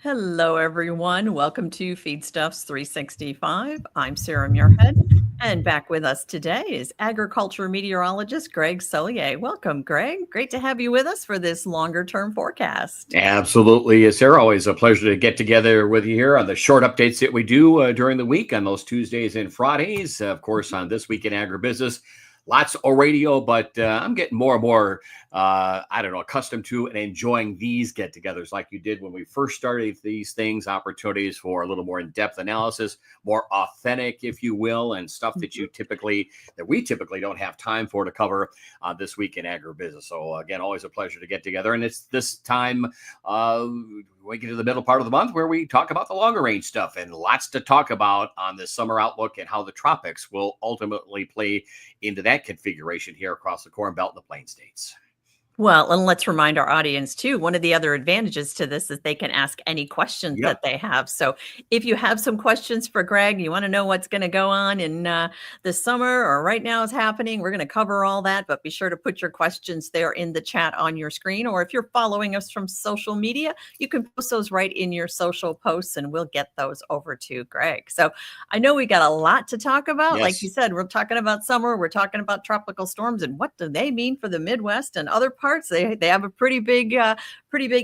Hello, everyone. Welcome to Feedstuffs 365. I'm Sarah Muirhead, and back with us today is agriculture meteorologist Greg Soulje. Welcome, Greg. Great to have you with us for this longer-term forecast. Absolutely, Sarah. Always a pleasure to get together with you here on the short updates that we do during the week on those Tuesdays and Fridays. Of course, on This Week in Agribusiness, lots of radio, but I'm getting more and more, accustomed to and enjoying these get-togethers like you did when we first started these things, opportunities for a little more in-depth analysis, more authentic, if you will, and stuff that we typically don't have time for to cover This Week in Agribusiness. So again, always a pleasure to get together. And it's this time, we get to the middle part of the month where we talk about the longer range stuff, and lots to talk about on the summer outlook and how the tropics will ultimately play into that configuration here across the Corn Belt and the Plain States. Well, and let's remind our audience too, one of the other advantages to this is they can ask any questions that they have. So if you have some questions for Greg, you want to know what's going to go on in the summer or right now is happening, we're going to cover all that, but be sure to put your questions there in the chat on your screen. Or if you're following us from social media, you can post those right in your social posts and we'll get those over to Greg. So I know we got a lot to talk about. Yes. Like you said, we're talking about summer, we're talking about tropical storms and what do they mean for the Midwest and other parts. They have a pretty big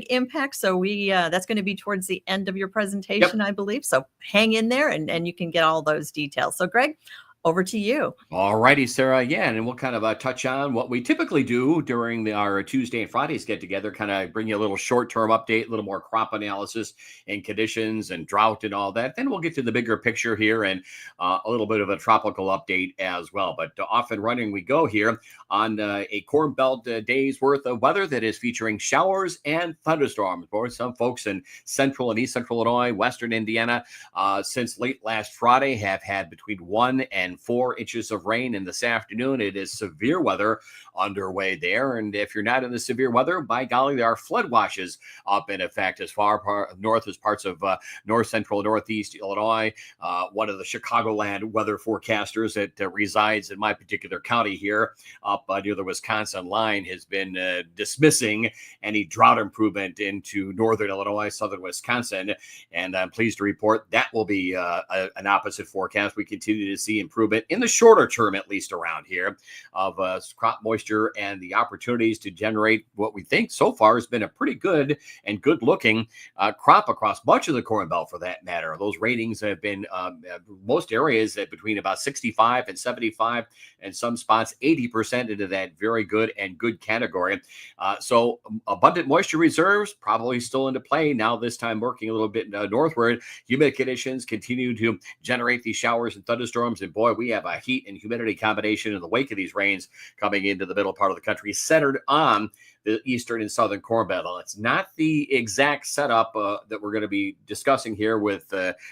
impact. So we that's going to be towards the end of your presentation, I believe. So hang in there and you can get all those details. So Greg, over to you. All righty, Sarah. Yeah, and we'll kind of touch on what we typically do during our Tuesday and Fridays get together, kind of bring you a little short-term update, a little more crop analysis and conditions and drought and all that. Then we'll get to the bigger picture here and a little bit of a tropical update as well. But off and running we go here on a Corn Belt day's worth of weather that is featuring showers and thunderstorms for some folks in central and east central Illinois, western Indiana, since late last Friday have had between 1 and 4 inches of rain in this afternoon. It is severe weather underway there. And if you're not in the severe weather, by golly, there are flood washes up in effect as far north as parts of north central, northeast Illinois. One of the Chicagoland weather forecasters that resides in my particular county here up near the Wisconsin line has been dismissing any drought improvement into northern Illinois, southern Wisconsin. And I'm pleased to report that will be an opposite forecast. We continue to see improvement in the shorter term, at least around here, of crop moisture and the opportunities to generate what we think so far has been a pretty good and good looking crop across much of the Corn Belt for that matter. Those ratings have been most areas at between about 65 and 75 and some spots 80% into that very good and good category. So abundant moisture reserves probably still into play now, this time working a little bit northward. Humid conditions continue to generate these showers and thunderstorms, and boy, we have a heat and humidity combination in the wake of these rains coming into the middle part of the country, centered on the eastern and southern Corn Belt. It's not the exact setup that we're going to be discussing here with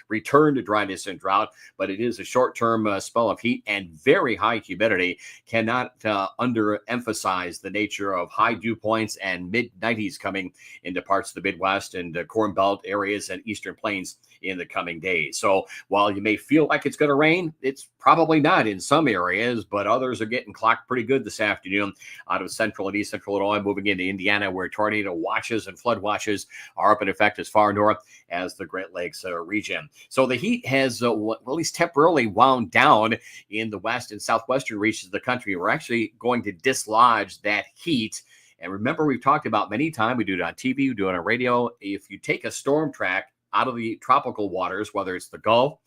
return to dryness and drought, but it is a short-term spell of heat and very high humidity. Cannot underemphasize the nature of high dew points and mid-90s coming into parts of the Midwest and Corn Belt areas and Eastern Plains in the coming days. So while you may feel like it's going to rain, it's probably not in some areas, but others are getting clocked pretty good this afternoon out of central and east central Illinois, moving into Indiana, where tornado watches and flood watches are up in effect as far north as the Great Lakes region. So the heat has at least temporarily wound down in the west and southwestern reaches of the country. We're actually going to dislodge that heat. And remember, we've talked about many times, we do it on TV, we do it on radio. If you take a storm track out of the tropical waters, whether it's the Gulf,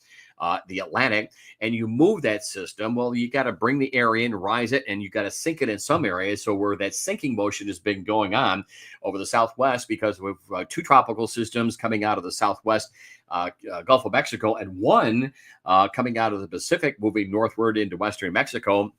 the Atlantic, and you move that system, well, you got to bring the air in, rise it, and you got to sink it in some areas. So where that sinking motion has been going on over the Southwest, because we have 2 tropical systems coming out of the Southwest Gulf of Mexico, and one coming out of the Pacific, moving northward into Western Mexico.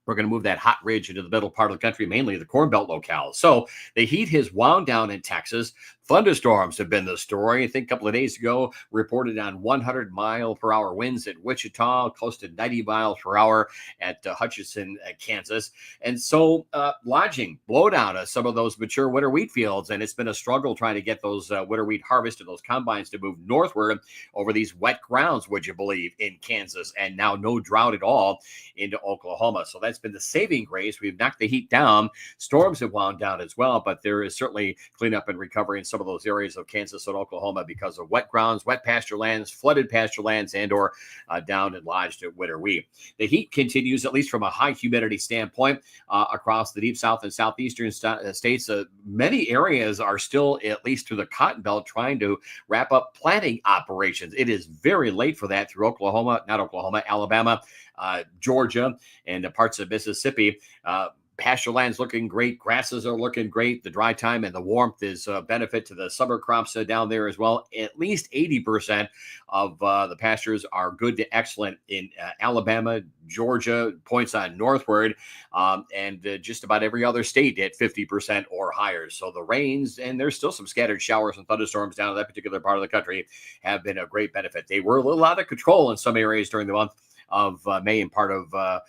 We're going to move that hot ridge into the middle part of the country, mainly the Corn Belt locales. So the heat has wound down in Texas. Thunderstorms have been the story. I think a couple of days ago, reported on 100-mile-per-hour winds at Wichita, close to 90 miles per hour at Hutchinson, Kansas. And so lodging, blowdown of some of those mature winter wheat fields. And it's been a struggle trying to get those winter wheat harvested, those combines to move northward over these wet grounds, would you believe, in Kansas. And now no drought at all into Oklahoma. So that's That's been the saving grace. We've knocked the heat down. Storms have wound down as well, but there is certainly cleanup and recovery in some of those areas of Kansas and Oklahoma because of wet grounds, wet pasture lands, flooded pasture lands, and or down and lodged at winter wheat. The heat continues, at least from a high humidity standpoint, across the deep south and southeastern states. Many areas are still, at least through the Cotton Belt, trying to wrap up planting operations. It is very late for that through Alabama, Georgia, and parts of Mississippi. Pasture lands looking great. Grasses are looking great. The dry time and the warmth is a benefit to the summer crops down there as well. At least 80% of the pastures are good to excellent in Alabama, Georgia, points on northward, and just about every other state at 50% or higher. So the rains, and there's still some scattered showers and thunderstorms down in that particular part of the country, have been a great benefit. They were a little out of control in some areas during the month of May and part of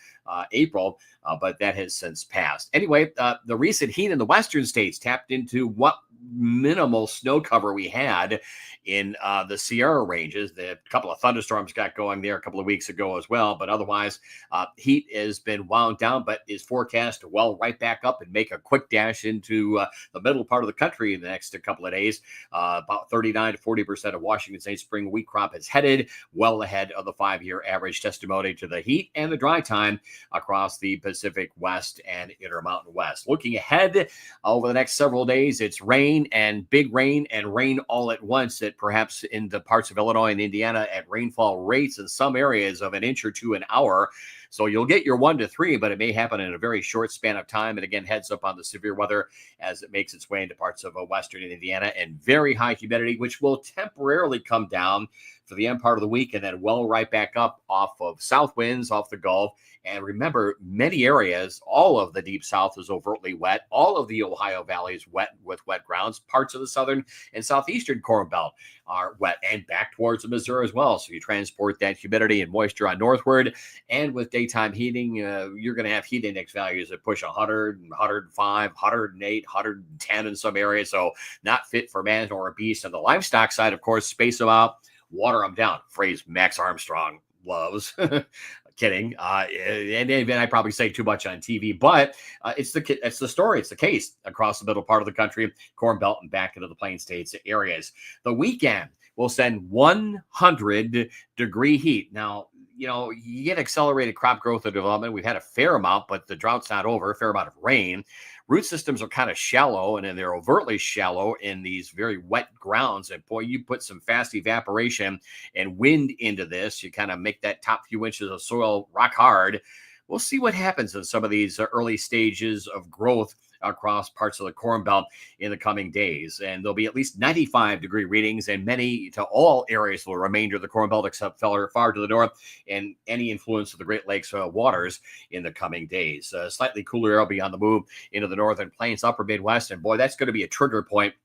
April, but that has since passed. Anyway, the recent heat in the western states tapped into what minimal snow cover we had in the Sierra ranges. The couple of thunderstorms got going there a couple of weeks ago as well, but otherwise heat has been wound down, but is forecast to well right back up and make a quick dash into the middle part of the country in the next couple of days. About 39 to 40% of Washington State's spring wheat crop is headed well ahead of the 5-year average, testimony to the heat and the dry time across the Pacific West and Intermountain West. Looking ahead over the next several days, it's rain and big rain and rain all at once at perhaps in the parts of Illinois and Indiana at rainfall rates in some areas of an inch or two an hour. So you'll get your 1 to 3, but it may happen in a very short span of time. And again, heads up on the severe weather as it makes its way into parts of western Indiana, and very high humidity, which will temporarily come down for the end part of the week and then well right back up off of south winds off the Gulf. And remember, many areas, all of the deep south is overtly wet. All of the Ohio Valley is wet with wet grounds. Parts of the southern and southeastern Corn Belt are wet, and back towards the Missouri as well. So you transport that humidity and moisture on northward, and with daytime heating, you're going to have heat index values that push 100, 105, 108, 110 in some areas. So not fit for man or a beast. On the livestock side, of course, space them out, water them down. Phrase Max Armstrong loves. Kidding. And I probably say too much on TV, but it's the story. It's the case across the middle part of the country, Corn Belt and back into the Plain States areas. The weekend will send 100-degree heat. Now, you get accelerated crop growth and development. We've had a fair amount, but the drought's not over. A fair amount of rain. Root systems are kind of shallow, and then they're overtly shallow in these very wet grounds. And boy, you put some fast evaporation and wind into this, you kind of make that top few inches of soil rock hard. We'll see what happens in some of these early stages of growth across parts of the Corn Belt in the coming days. And there'll be at least 95-degree readings in many to all areas of the remainder of the Corn Belt, except far to the north, and any influence of the Great Lakes waters in the coming days. Slightly cooler air will be on the move into the northern plains, upper Midwest. And boy, that's going to be a trigger point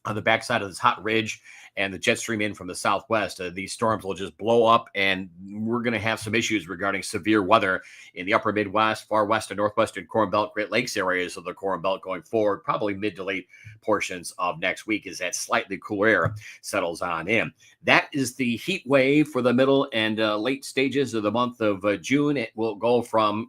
on the backside of this hot ridge and the jet stream in from the southwest. These storms will just blow up, and we're going to have some issues regarding severe weather in the upper Midwest, far west and northwestern Corn Belt, Great Lakes areas of the Corn Belt going forward, probably mid to late portions of next week as that slightly cooler air settles on in. That is the heat wave for the middle and late stages of the month of June. It will go from,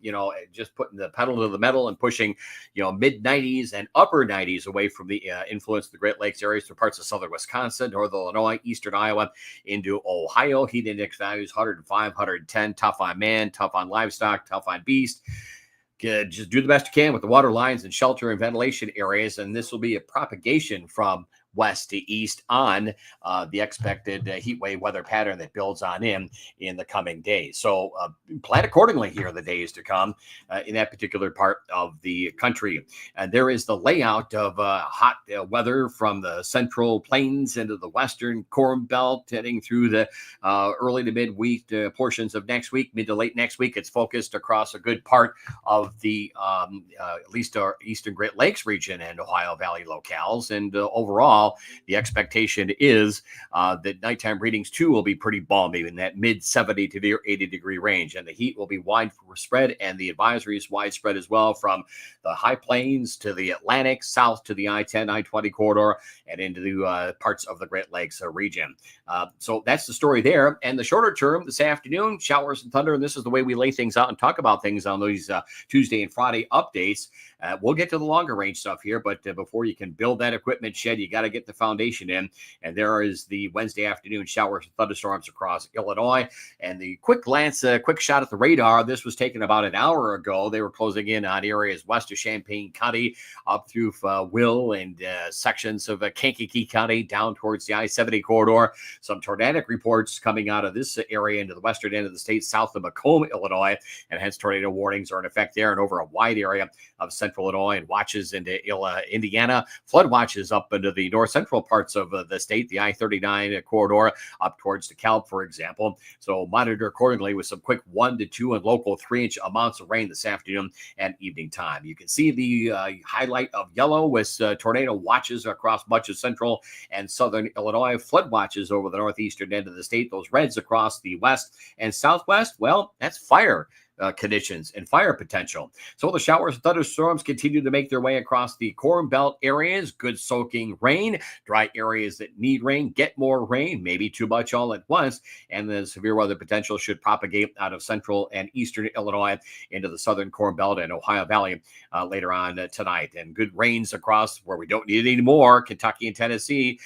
just putting the pedal to the metal and pushing, mid 90s and upper 90s away from the influence of the Great Lakes areas to parts of southern Wisconsin, northern Illinois, eastern Iowa, into Ohio. Heat index values 105, 110, tough on man, tough on livestock, tough on beast. Just do the best you can with the water lines and shelter and ventilation areas, and this will be a propagation from west to east on the expected heat wave weather pattern that builds on in the coming days. So plan accordingly here in the days to come in that particular part of the country. And there is the layout of hot weather from the central plains into the western Corn Belt, heading through the early to mid-week portions of next week, mid to late next week. It's focused across a good part of the at least our eastern Great Lakes region and Ohio Valley locales. And overall, overall, the expectation is that nighttime readings too will be pretty balmy in that mid 70 to 80 degree range, and the heat will be widespread, and the advisory is widespread as well, from the high plains to the Atlantic, south to the I-10, I-20 corridor, and into the parts of the Great Lakes region. So that's the story there. And the shorter term this afternoon, showers and thunder, and this is the way we lay things out and talk about things on these Tuesday and Friday updates. We'll get to the longer range stuff here, but before you can build that equipment shed, you got to get the foundation in. And there is the Wednesday afternoon showers and thunderstorms across Illinois. And the quick glance, quick shot at the radar, this was taken about an hour ago. They were closing in on areas west of Champaign County, up through Will and sections of Kankakee County, down towards the I-70 corridor. Some tornadic reports coming out of this area into the western end of the state, south of Macomb, Illinois, and hence tornado warnings are in effect there and over a wide area of central Illinois, and watches into Indiana, flood watches up into the north central parts of the state, the I-39 corridor up towards DeKalb, for example. So monitor accordingly with some quick 1 to 2 and local 3-inch amounts of rain this afternoon and evening time. You can see the highlight of yellow with tornado watches across much of central and southern Illinois, flood watches over the northeastern end of the state, those reds across the west and southwest. Well, that's fire conditions and fire potential. So the showers and thunderstorms continue to make their way across the Corn Belt areas. Good soaking rain. Dry areas that need rain get more rain, maybe too much all at once. And the severe weather potential should propagate out of central and eastern Illinois into the southern Corn Belt and Ohio Valley later on tonight. And good rains across where we don't need it anymore, Kentucky and Tennessee,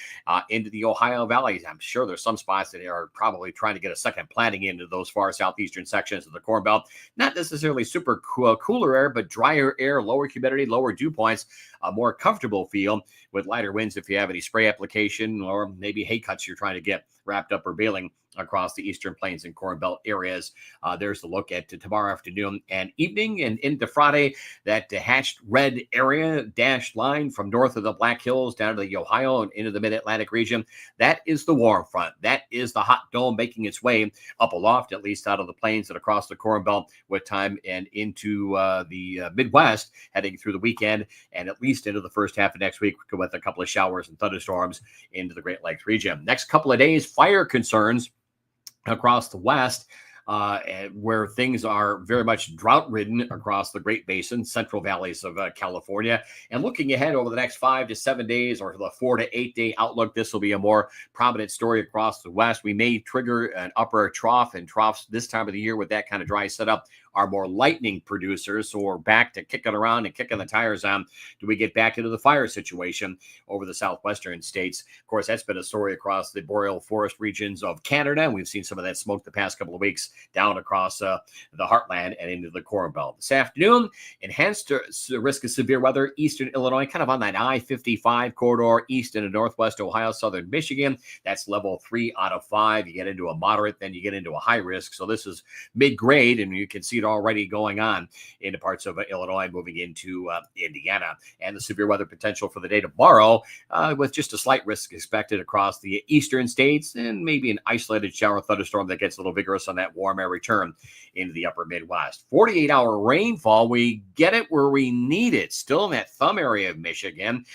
into the Ohio Valley. I'm sure there's some spots that are probably trying to get a second planting into those far southeastern sections of the Corn Belt. Not necessarily super cooler air, but drier air, lower humidity, lower dew points, a more comfortable feel with lighter winds if you have any spray application or maybe hay cuts you're trying to get wrapped up or baling across the eastern plains and Corn Belt areas. There's the look at tomorrow afternoon and evening and into Friday. That hatched red area, dashed line from north of the Black Hills down to the Ohio and into the mid-Atlantic region. That is the warm front. That is the hot dome making its way up aloft, at least out of the plains and across the Corn Belt, with time and into the Midwest heading through the weekend and at least into the first half of next week with a couple of showers and thunderstorms into the Great Lakes region. Next couple of days, fire concerns across the west, where things are very much drought-ridden across the Great Basin, central valleys of California. And looking ahead over the next 5 to 7 days or the 4 to 8 day outlook, this will be a more prominent story across the west. We may trigger an upper trough, and troughs this time of the year with that kind of dry setup are more lightning producers. So we're back to kicking around and kicking the tires on. Do we get back into the fire situation over the southwestern states? Of course, that's been a story across the boreal forest regions of Canada. And we've seen some of that smoke the past couple of weeks down across the heartland and into the Corn Belt. This afternoon, enhanced risk of severe weather, eastern Illinois, kind of on that I-55 corridor, east into northwest Ohio, southern Michigan. That's level 3 out of 5. You get into a moderate, then you get into a high risk. So this is mid-grade, and you can see it already going on into parts of Illinois, moving into Indiana. And the severe weather potential for the day tomorrow, with just a slight risk expected across the eastern states and maybe an isolated shower thunderstorm that gets a little vigorous on that warm air return into the upper Midwest. 48-hour rainfall, we get it where we need it. Still in that thumb area of Michigan,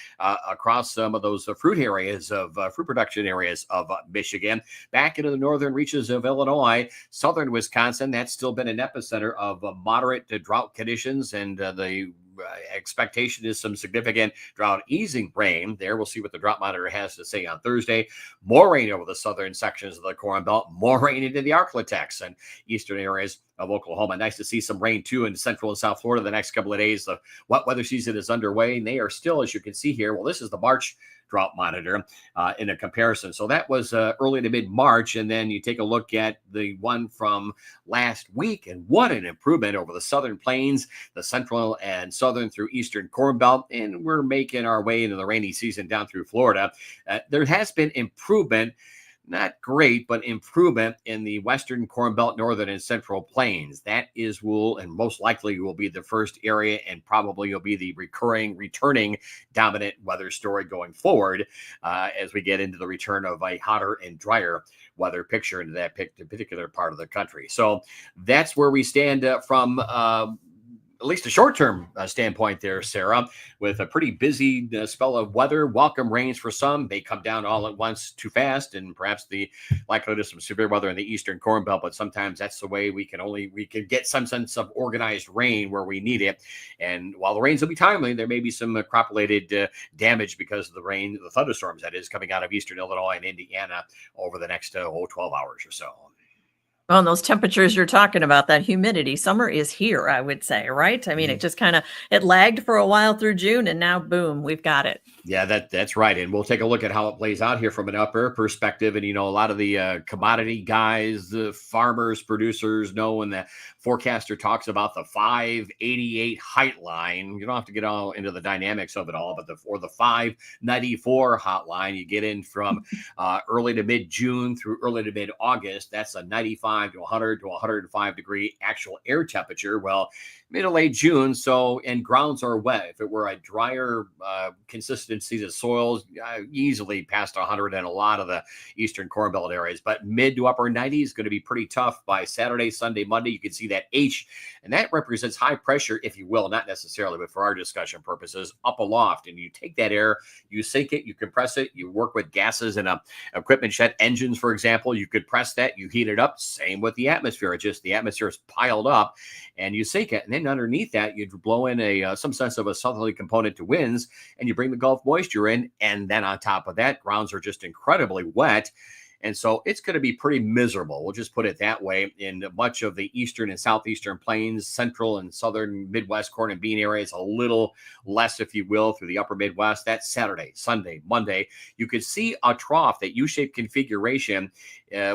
across some of those fruit areas of fruit production areas of Michigan, back into the northern reaches of Illinois, southern Wisconsin. That's still been an epicenter of moderate to drought conditions, and the expectation is some significant drought easing rain there. We'll see what the drought monitor has to say on Thursday. More rain over the southern sections of the Corn Belt, more rain into the Arklatex and eastern areas of Oklahoma. Nice to see some rain too in central and south Florida the next couple of days. The wet weather season is underway, and they are still, as you can see here, well, this is the March drought monitor in a comparison. So that was early to mid-March. And then you take a look at the one from last week, and what an improvement over the southern plains, the central and southern through eastern Corn Belt. And we're making our way into the rainy season down through Florida. There has been improvement. Not great, but improvement in the western Corn Belt, northern and central plains. That will and most likely will be the first area, and probably will be the returning dominant weather story going forward as we get into the return of a hotter and drier weather picture into that particular part of the country. So that's where we stand from at least a short-term standpoint there, Sarah, with a pretty busy spell of weather. Welcome rains for some. They come down all at once too fast, and perhaps the likelihood of some severe weather in the eastern Corn Belt. But sometimes that's the way we can get some sense of organized rain where we need it. And while the rains will be timely, there may be some crop-related damage because of the rain, the thunderstorms that is coming out of eastern Illinois and Indiana over the next 12 hours or so. Well, and those temperatures you're talking about, that humidity, summer is here, I would say, right? I mean, it just it lagged for a while through June, and now boom, we've got it. Yeah, that's right. And we'll take a look at how it plays out here from an upper perspective. And, a lot of the commodity guys, the farmers, producers know when the forecaster talks about the 588 height line. You don't have to get all into the dynamics of it all, but the 594 hotline, you get in from early to mid-June through early to mid-August. That's a 95 to 100 to 105 degree actual air temperature. Well, mid to late June. And grounds are wet. If it were a drier consistency, the soils easily past 100 in a lot of the eastern Corn Belt areas. But mid to upper 90s is going to be pretty tough by Saturday, Sunday, Monday. You can see that H, and that represents high pressure, if you will, not necessarily, but for our discussion purposes, up aloft. And you take that air, you sink it, you compress it, you work with gases in a equipment shed, engines, for example. You could press that, you heat it up. Same with the atmosphere. It's just the atmosphere is piled up, and you sink it, and then underneath that, you blow in some sense of a southerly component to winds, and you bring the Gulf moisture in, and then on top of that, grounds are just incredibly wet. And so it's going to be pretty miserable. We'll just put it that way in much of the eastern and southeastern plains, central and southern Midwest corn and bean areas, a little less, if you will, through the upper Midwest. That's Saturday, Sunday, Monday. You could see a trough, that U-shaped configuration.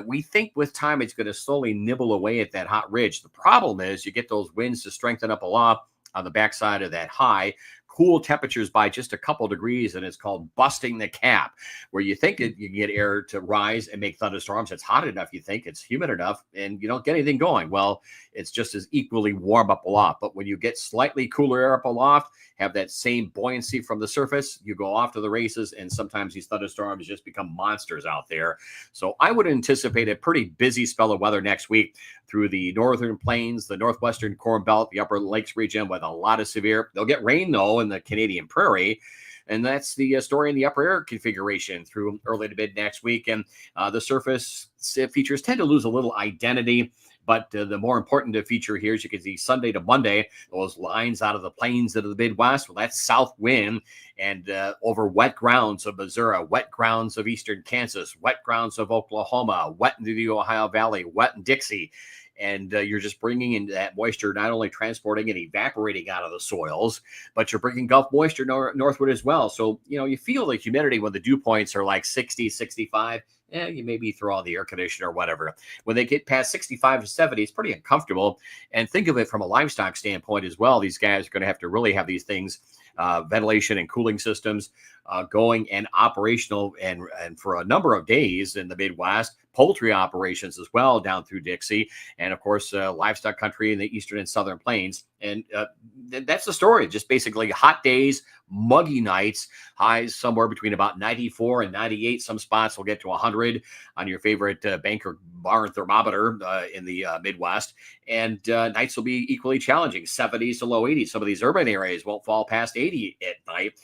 We think with time it's going to slowly nibble away at that hot ridge. The problem is you get those winds to strengthen up a lot on the backside of that high. Cool temperatures by just a couple degrees, and it's called busting the cap, where you think you can get air to rise and make thunderstorms. It's hot enough, you think it's humid enough, and you don't get anything going. Well, it's just as equally warm up aloft. But when you get slightly cooler air up aloft, have that same buoyancy from the surface, you go off to the races, and sometimes these thunderstorms just become monsters out there. So I would anticipate a pretty busy spell of weather next week through the northern plains, the northwestern Corn Belt, the upper lakes region, with a lot of severe. They'll get rain, though, in the Canadian prairie. And that's the story in the upper air configuration through early to mid next week. And the surface features tend to lose a little identity. But the more important feature here is you can see Sunday to Monday, those lines out of the plains into the Midwest. Well, that's south wind, and over wet grounds of Missouri, wet grounds of eastern Kansas, wet grounds of Oklahoma, wet into the Ohio Valley, wet in Dixie. And you're just bringing in that moisture, not only transporting and evaporating out of the soils, but you're bringing Gulf moisture northward as well. So, you feel the humidity when the dew points are like 60, 65. You maybe throw on the air conditioner or whatever. When they get past 65 to 70, it's pretty uncomfortable. And think of it from a livestock standpoint as well. These guys are going to have to really have these things, ventilation and cooling systems going and operational, and for a number of days in the Midwest. Poultry operations as well down through Dixie, and of course livestock country in the eastern and southern plains. And that's the story. Just basically hot days, muggy nights, highs somewhere between about 94 and 98. Some spots will get to 100 on your favorite bank or barn thermometer in the Midwest. And nights will be equally challenging, 70s to low 80s. Some of these urban areas won't fall past 80 at night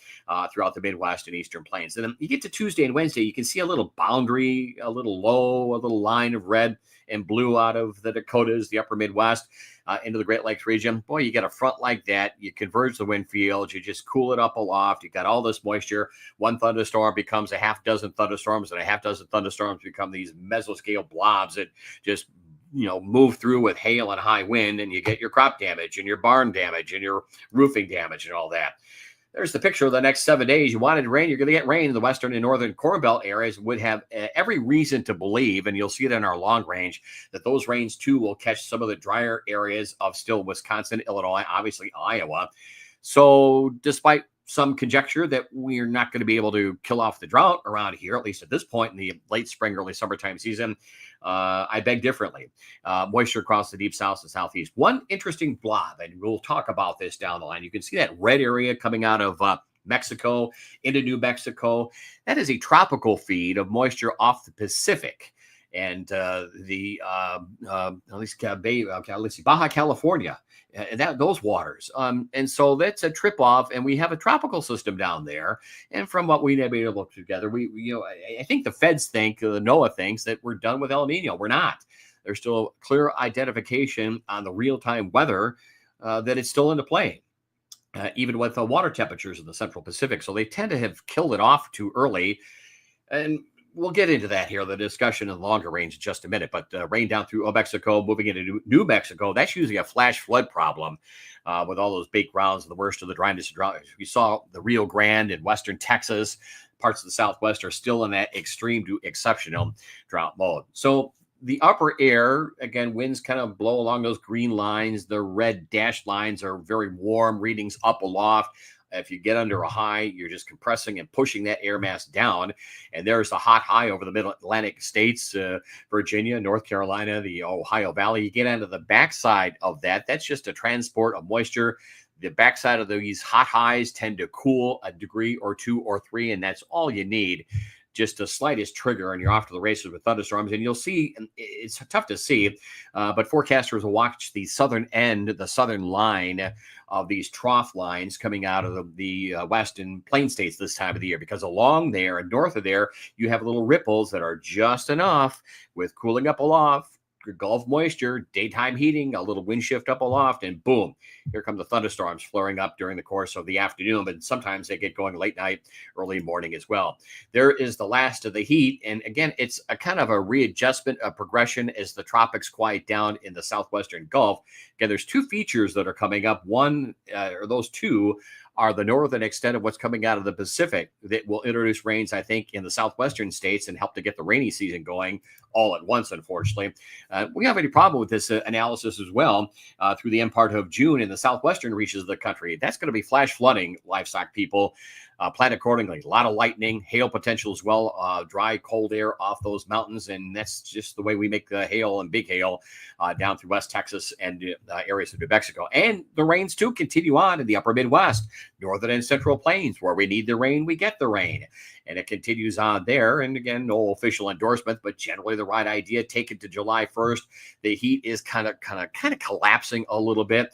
throughout the Midwest and eastern plains. And then you get to Tuesday and Wednesday, you can see a little boundary, a little low, a little line of red and blue out of the Dakotas, the upper Midwest, into the Great Lakes region. Boy, you get a front like that, you converge the wind fields, you just cool it up aloft. You got all this moisture. One thunderstorm becomes a half dozen thunderstorms, and a half dozen thunderstorms become these mesoscale blobs that just move through with hail and high wind, and you get your crop damage and your barn damage and your roofing damage and all that. There's the picture of the next 7 days. You wanted rain, you're going to get rain in the western and northern Corn Belt areas. Would have every reason to believe, and you'll see it in our long range, that those rains too will catch some of the drier areas of still Wisconsin, Illinois, obviously Iowa. So despite some conjecture that we're not going to be able to kill off the drought around here, at least at this point in the late spring, early summertime season, I beg differently. Moisture across the deep south and southeast. One interesting blob, and we'll talk about this down the line. You can see that red area coming out of Mexico into New Mexico. That is a tropical feed of moisture off the Pacific. and at least let's see, Baja California, and those waters. And so that's a trip off, and we have a tropical system down there. And from what we've been able to look together, I think the feds think, the NOAA thinks that we're done with El Nino. We're not. There's still clear identification on the real-time weather that it's still into play. Even with the water temperatures in the Central Pacific. So they tend to have killed it off too early. And we'll get into that here, the discussion in the longer range in just a minute. But rain down through Mexico, moving into New Mexico, that's usually a flash flood problem with all those big grounds, the worst of the dryness and drought. We saw the Rio Grande in western Texas. Parts of the Southwest are still in that extreme to exceptional drought mode. So the upper air, again, winds kind of blow along those green lines. The red dashed lines are very warm, readings up aloft. If you get under a high, you're just compressing and pushing that air mass down. And there's the hot high over the middle Atlantic states, Virginia, North Carolina, the Ohio Valley. You get onto the backside of that. That's just a transport of moisture. The backside of these hot highs tend to cool a degree or 2 or 3, and that's all you need. Just the slightest trigger, and you're off to the races with thunderstorms. And you'll see, it's tough to see, but forecasters will watch the southern end, the southern line of these trough lines coming out of the west and plain states this time of the year, because along there and north of there, you have little ripples that are just enough with cooling up aloft, Gulf moisture, daytime heating, a little wind shift up aloft, and boom, here come the thunderstorms flaring up during the course of the afternoon. But sometimes they get going late night, early morning as well. There is the last of the heat. And again, it's a kind of a readjustment, a progression as the tropics quiet down in the southwestern Gulf. Again, there's two features that are coming up. One, or those two, are the northern extent of what's coming out of the Pacific that will introduce rains, I think, in the southwestern states and help to get the rainy season going all at once, unfortunately. We don't have any problem with this analysis as well through the end part of June in the southwestern reaches of the country. That's going to be flash flooding, livestock people. Plan accordingly. A lot of lightning, hail potential as well, dry, cold air off those mountains. And that's just the way we make the hail and big hail down through West Texas and areas of New Mexico. And the rains, too, continue on in the upper Midwest, northern and central plains. Where we need the rain, we get the rain. And it continues on there. And again, no official endorsement, but generally the right idea. Take it to July 1st. The heat is kind of collapsing a little bit.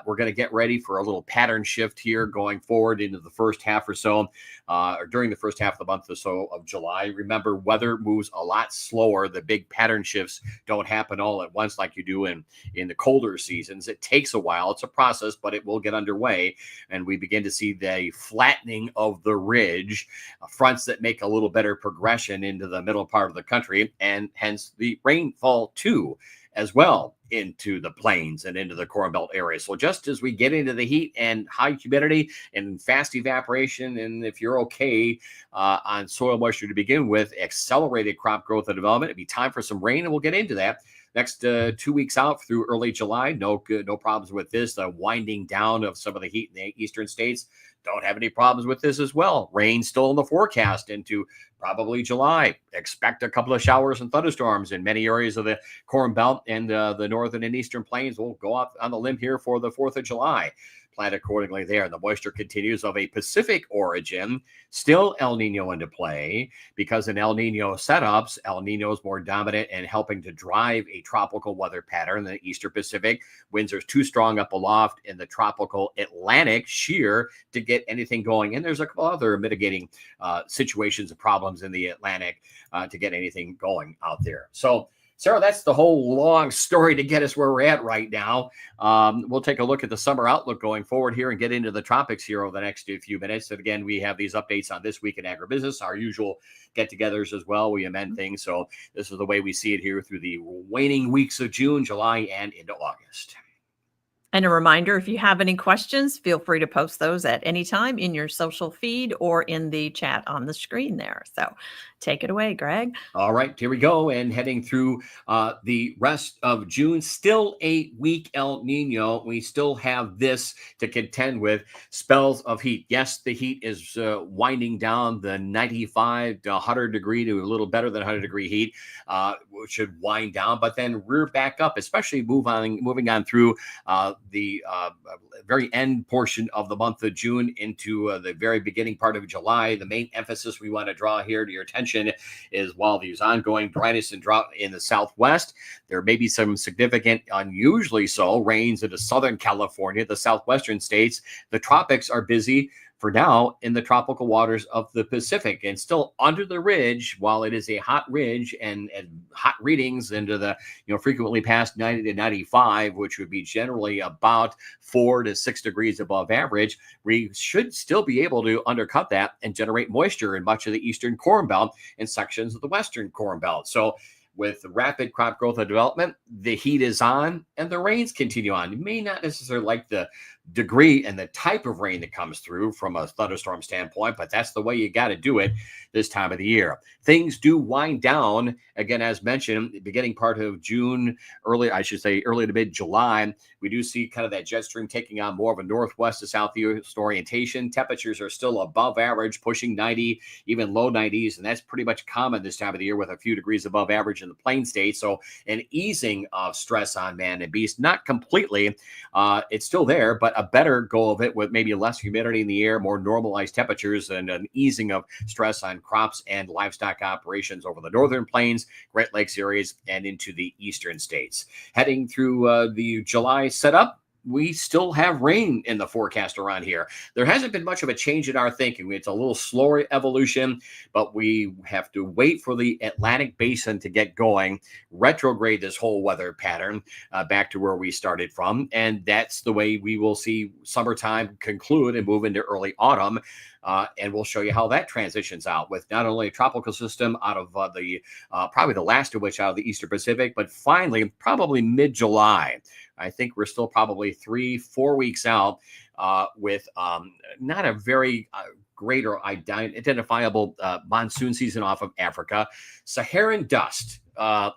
We're going to get ready for a little pattern shift here going forward into the first half or so, or during the first half of the month or so of July. Remember, weather moves a lot slower. The big pattern shifts don't happen all at once like you do in the colder seasons. It takes a while. It's a process, but it will get underway. And we begin to see the flattening of the ridge, fronts that make a little better progression into the middle part of the country, and hence the rainfall too, as well, into the plains and into the Corn Belt area. So just as we get into the heat and high humidity and fast evaporation, and if you're okay on soil moisture to begin with, accelerated crop growth and development, it'd be time for some rain, and we'll get into that. Next 2 weeks out through early July, no problems with this. The winding down of some of the heat in the eastern states, don't have any problems with this as well. Rain still in the forecast into probably July. Expect a couple of showers and thunderstorms in many areas of the Corn Belt and the northern and eastern plains. We'll go off on the limb here for the 4th of July. Plan accordingly there. The moisture continues of a Pacific origin. Still El Nino into play, because in El Nino setups, El Nino is more dominant and helping to drive a tropical weather pattern in the eastern Pacific. Winds are too strong up aloft in the tropical Atlantic shear to get anything going. And there's a couple other mitigating situations and problems in the Atlantic to get anything going out there. So, Sarah, that's the whole long story to get us where we're at right now. We'll take a look at the summer outlook going forward here and get into the tropics here over the next few minutes. And again, we have these updates on This Week in Agribusiness, our usual get-togethers as well. We amend things. So this is the way we see it here through the waning weeks of June, July, and into August. And a reminder, if you have any questions, feel free to post those at any time in your social feed or in the chat on the screen there. So take it away, Greg. All right, here we go. And heading through the rest of June, still a weak El Nino. We still have this to contend with, spells of heat. Yes, the heat is winding down. The 95 to 100 degree to a little better than 100 degree heat should wind down, but then rear back up, especially moving on through the very end portion of the month of June into the very beginning part of July. The main emphasis we want to draw here to your attention is while there's ongoing dryness and drought in the Southwest, there may be some significant, unusually so, rains into Southern California, the southwestern states. The tropics are busy for now in the tropical waters of the Pacific and still under the ridge. While it is a hot ridge and hot readings into the, frequently past 90 to 95, which would be generally about 4 to 6 degrees above average, we should still be able to undercut that and generate moisture in much of the eastern Corn Belt and sections of the western Corn Belt. So with rapid crop growth and development, the heat is on and the rains continue on. You may not necessarily like the degree and the type of rain that comes through from a thunderstorm standpoint, but that's the way you got to do it this time of the year. Things do wind down again, as mentioned, the beginning part of June, early to mid July. We do see kind of that jet stream taking on more of a northwest to southeast orientation. Temperatures are still above average, pushing 90, even low 90s, and that's pretty much common this time of the year with a few degrees above average in the plain states. So an easing of stress on man and beast, not completely. It's still there, but a better go of it with maybe less humidity in the air, more normalized temperatures, and an easing of stress on crops and livestock operations over the northern plains, Great Lakes areas, and into the eastern states. Heading through the July setup, we still have rain in the forecast around here. There hasn't been much of a change in our thinking. It's a little slower evolution, but we have to wait for the Atlantic basin to get going, retrograde this whole weather pattern back to where we started from. And that's the way we will see summertime conclude and move into early autumn. And we'll show you how that transitions out with not only a tropical system out of probably the last of which out of the Eastern Pacific, but finally, probably mid-July. I think we're still probably 3-4 weeks out with not a very great or identifiable monsoon season off of Africa. Saharan dust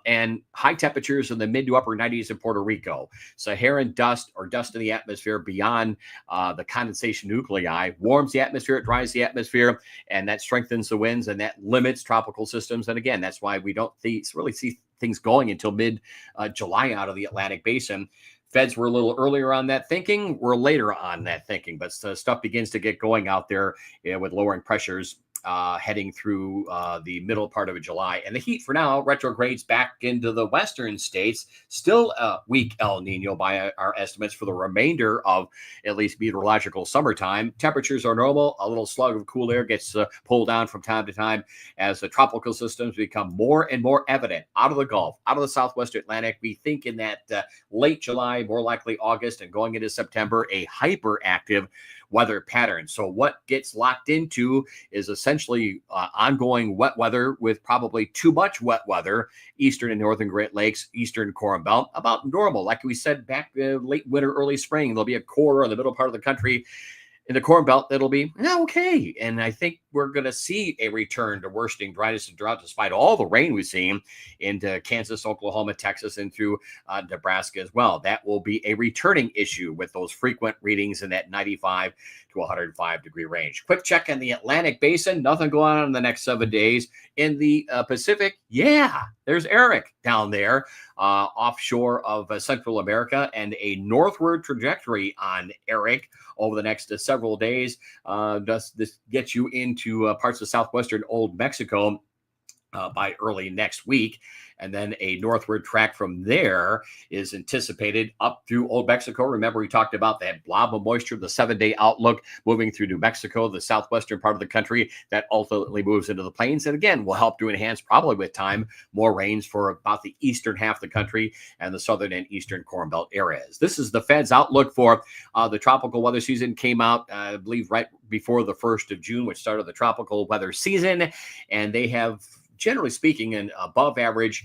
and high temperatures in the mid to upper 90s in Puerto Rico. Saharan dust or dust in the atmosphere beyond the condensation nuclei warms the atmosphere, it dries the atmosphere, and that strengthens the winds and that limits tropical systems. And again, that's why we don't really see things going until mid-July out of the Atlantic basin. Feds were a little earlier on that thinking. We're later on that thinking, but stuff begins to get going out there with lowering pressures heading through the middle part of July. And the heat for now retrogrades back into the western states. Still a weak El Nino by our estimates for the remainder of at least meteorological summertime. Temperatures are normal. A little slug of cool air gets pulled down from time to time as the tropical systems become more and more evident out of the Gulf, out of the southwest Atlantic. We think in that late July, more likely August, and going into September, a hyperactive weather pattern. So what gets locked into is essentially ongoing wet weather with probably too much wet weather, eastern and northern Great Lakes, eastern Corn Belt, about normal. Like we said back late winter, early spring, there'll be a core in the middle part of the country in the Corn Belt that'll be okay. And I think we're going to see a return to worsening dryness and drought despite all the rain we've seen into Kansas, Oklahoma, Texas, and through Nebraska as well. That will be a returning issue with those frequent readings in that 95 to 105 degree range. Quick check on the Atlantic basin. Nothing going on in the next 7 days. In the Pacific, there's Eric down there offshore of Central America, and a northward trajectory on Eric over the next several days. Does this get you into parts of southwestern Old Mexico by early next week? And then a northward track from there is anticipated up through Old Mexico. Remember, we talked about that blob of moisture, the 7-day outlook moving through New Mexico, the southwestern part of the country that ultimately moves into the plains. And again, will help to enhance probably with time more rains for about the eastern half of the country and the southern and eastern Corn Belt areas. This is the Fed's outlook for the tropical weather season. Came out, I believe, right before the 1st of June, which started the tropical weather season. And they have, generally speaking, an above average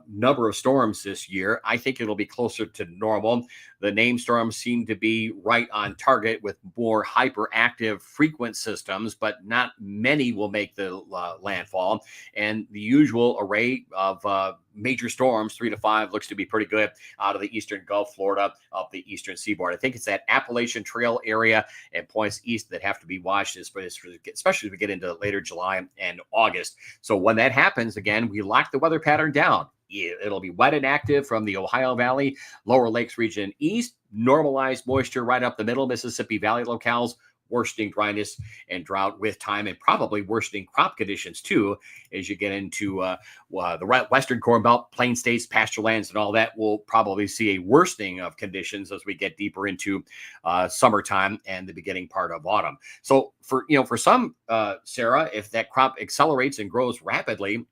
number of storms this year. I think it'll be closer to normal. The named storms seem to be right on target with more hyperactive frequent systems, but not many will make the landfall. And the usual array of major storms, 3 to 5, looks to be pretty good out of the eastern Gulf, Florida, up the eastern seaboard. I think it's that Appalachian Trail area and points east that have to be watched, especially as we get into later July and August. So when that happens, again, we lock the weather pattern down. It'll be wet and active from the Ohio Valley, lower lakes region east, normalized moisture right up the middle, Mississippi Valley locales, worsening dryness and drought with time, and probably worsening crop conditions too as you get into the western Corn Belt, plain states, pasture lands, and all that. We'll probably see a worsening of conditions as we get deeper into summertime and the beginning part of autumn. So for some, Sarah, if that crop accelerates and grows rapidly,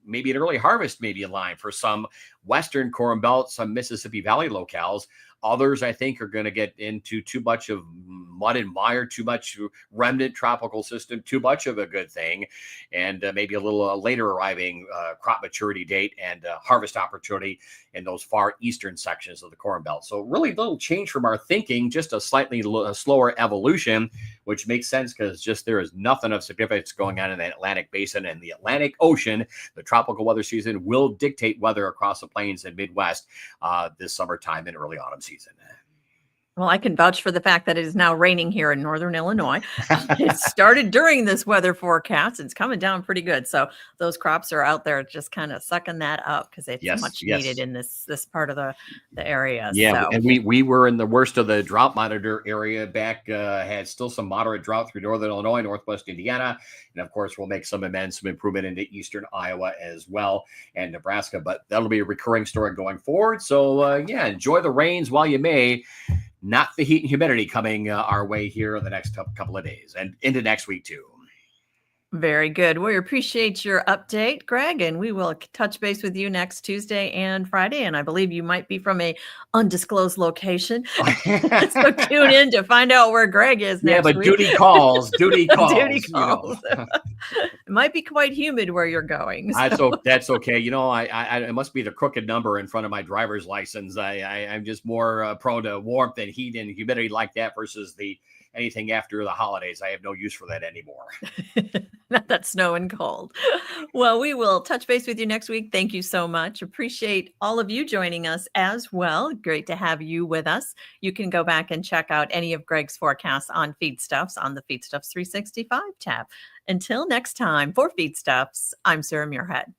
maybe an early harvest may be in line for some western Corn Belt, some Mississippi Valley locales. Others, I think, are going to get into too much of mud and mire, too much remnant tropical system, too much of a good thing, and maybe a little later arriving crop maturity date and harvest opportunity in those far eastern sections of the Corn Belt. So really little change from our thinking, just a slightly slower evolution, which makes sense because just there is nothing of significance going on in the Atlantic Basin and the Atlantic Ocean. The tropical weather season will dictate weather across the plains and Midwest this summertime and early autumn season. Well, I can vouch for the fact that it is now raining here in northern Illinois. It started during this weather forecast. It's coming down pretty good. So those crops are out there just kind of sucking that up because it's much needed in this part of the area. Yeah, so. And we were in the worst of the drought monitor area back, had still some moderate drought through northern Illinois, northwest Indiana. And of course, we'll make some improvement into eastern Iowa as well and Nebraska. But that'll be a recurring story going forward. So enjoy the rains while you may. Not the heat and humidity coming our way here in the next couple of days and into next week too. Very good. We appreciate your update, Greg, and we will touch base with you next Tuesday and Friday. And I believe you might be from a undisclosed location. So tune in to find out where Greg is next week. Duty calls. Duty calls. Duty calls. It might be quite humid where you're going. So. That's okay. It must be the crooked number in front of my driver's license. I'm just more prone to warmth and heat and humidity like that versus anything after the holidays. I have no use for that anymore. Not that snow and cold. Well, we will touch base with you next week. Thank you so much. Appreciate all of you joining us as well. Great to have you with us. You can go back and check out any of Greg's forecasts on Feedstuffs on the Feedstuffs 365 tab. Until next time, for Feedstuffs, I'm Sarah Muirhead.